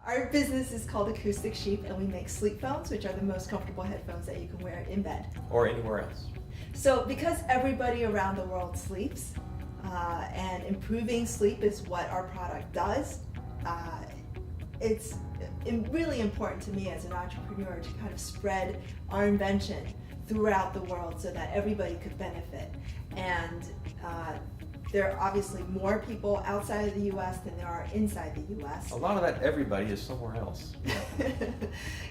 Our business is called Acoustic Sheep, and we make SleepPhones, which are the most comfortable headphones that you can wear in bed. Or anywhere else. So because everybody around the world sleeps, and improving sleep is what our product does, it's really important to me as an entrepreneur to kind of spread our invention throughout the world so that everybody could benefit. And there are obviously more people outside of the U.S. than there are inside the U.S. A lot of that everybody is somewhere else.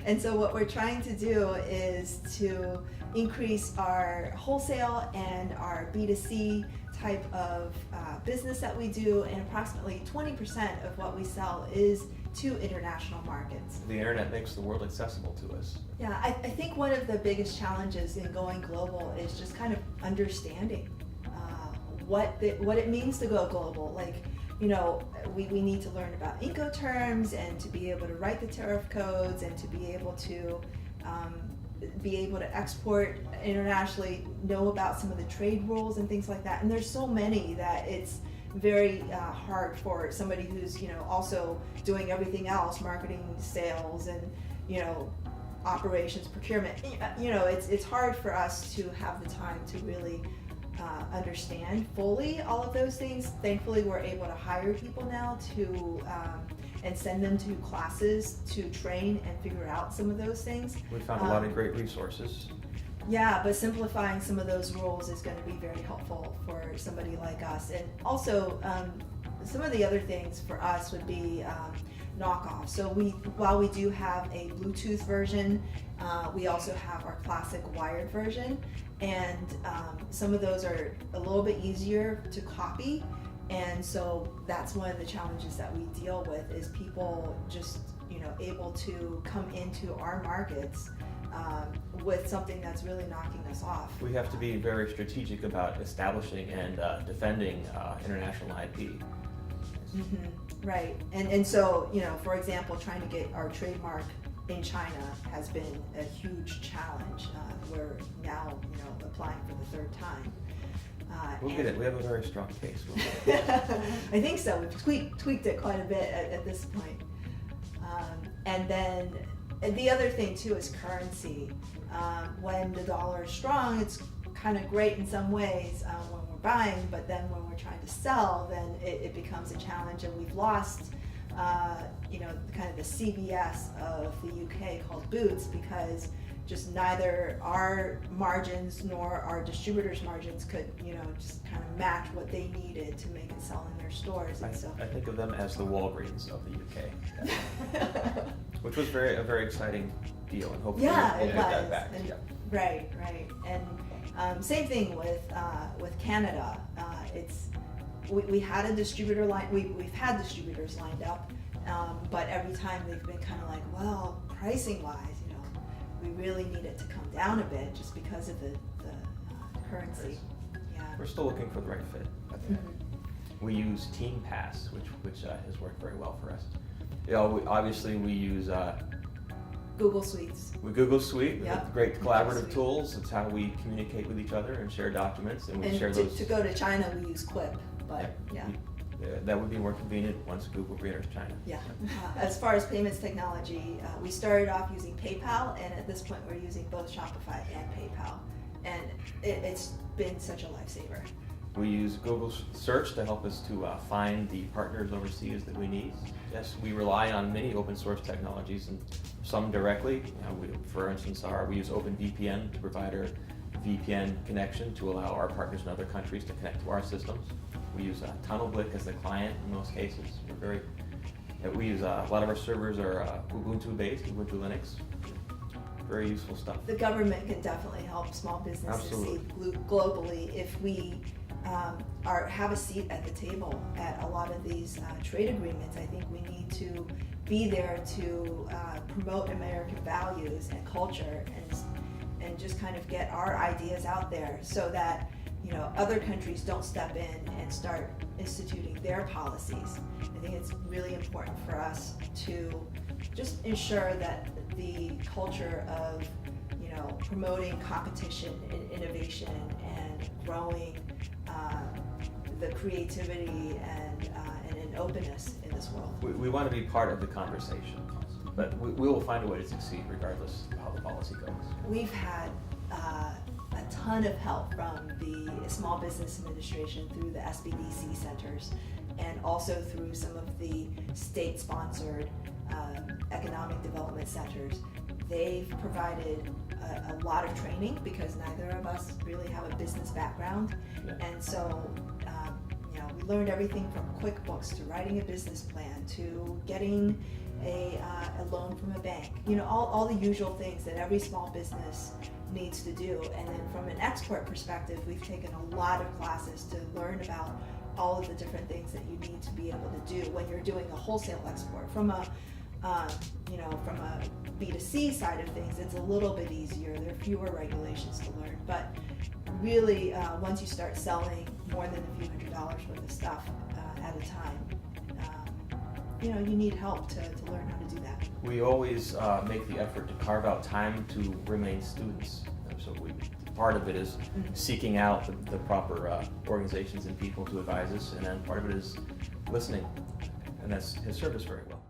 And so what we're trying to do is to increase our wholesale and our B2C type of business that we do, and approximately 20% of what we sell is to international markets. The internet makes the world accessible to us. Yeah, I think one of the biggest challenges in going global is just kind of understanding what it means to go global. Like, you know, we need to learn about Incoterms and to be able to write the tariff codes and to be able to export internationally, know about some of the trade rules and things like that. And there's so many that it's very hard for somebody who's, you know, also doing everything else, marketing, sales, and, you know, operations, procurement. You know, it's hard for us to have the time to really understand fully all of those things. Thankfully, we're able to hire people now to and send them to classes to train and figure out some of those things. We found a lot of great resources. Yeah, but simplifying some of those rules is going to be very helpful for somebody like us. And also, some of the other things for us would be knockoffs. So while we do have a Bluetooth version, we also have our classic wired version, and some of those are a little bit easier to copy. And so that's one of the challenges that we deal with, is people just, you know, able to come into our markets with something that's really knocking us off. We have to be very strategic about establishing and defending international IP. Mm-hmm. Right, and so, you know, for example, trying to get our trademark in China has been a huge challenge. We're now, you know, applying for the third time. We'll get it. We have a very strong case. I think so. We've tweaked it quite a bit at this point. And then the other thing too is currency. When the dollar is strong, it's kind of great in some ways when we're buying, but then when we're trying to sell, then it becomes a challenge, and we've lost you know, kind of the CBS of the UK called Boots, because just neither our margins nor our distributors' margins could, you know, just kind of match what they needed to make it sell in their stores. And so I think of them as the Walgreens of the UK, which was a very exciting deal, and hopefully we'll get that back. And, right, and same thing with Canada. We had a distributor line. We've had distributors lined up, but every time they've been kind of like, well, pricing wise, you know, we really need it to come down a bit just because of the currency. Yeah. We're still looking for the right fit. We use Team Pass, which has worked very well for us. You know, obviously we use Google Suites. Google Suite, Yep. Great collaborative tools. It's how we communicate with each other and share documents, and we share those. To go to China, we use Quip, but yeah. That would be more convenient once Google enters China. Yeah. As far as payments technology, we started off using PayPal, and at this point we're using both Shopify and PayPal, and it's been such a lifesaver. We use Google Search to help us to find the partners overseas that we need. Yes, we rely on many open source technologies, and some directly. You know, for instance, we use OpenVPN to provide our VPN connection to allow our partners in other countries to connect to our systems. We use TunnelBlick as the client in most cases. We use a lot of our servers are Ubuntu based, Ubuntu Linux. Very useful stuff. The government can definitely help small businesses see globally if we have a seat at the table at a lot of these trade agreements. I think we need to be there to promote American values and culture, and just kind of get our ideas out there so that, you know, other countries don't step in and start instituting their policies. I think it's really important for us to just ensure that the culture of, you know, promoting competition and innovation and growing the creativity and and openness in this world. We want to be part of the conversation, but we will find a way to succeed regardless of how the policy goes. We've had a ton of help from the Small Business Administration through the SBDC centers, and also through some of the state-sponsored economic development centers. They've provided a lot of training because neither of us really have a business background, and so we learned everything from QuickBooks to writing a business plan to getting a loan from a bank. All the usual things that every small business needs to do. And then from an export perspective, we've taken a lot of classes to learn about all of the different things that you need to be able to do when you're doing a wholesale export. From a B2C side of things, it's a little bit easier. There are fewer regulations to learn, but really, once you start selling more than a few $100s worth of stuff at a time, you need help to learn how to do that. We always make the effort to carve out time to remain students. So part of it is seeking out the proper organizations and people to advise us, and then part of it is listening, and has served us very well.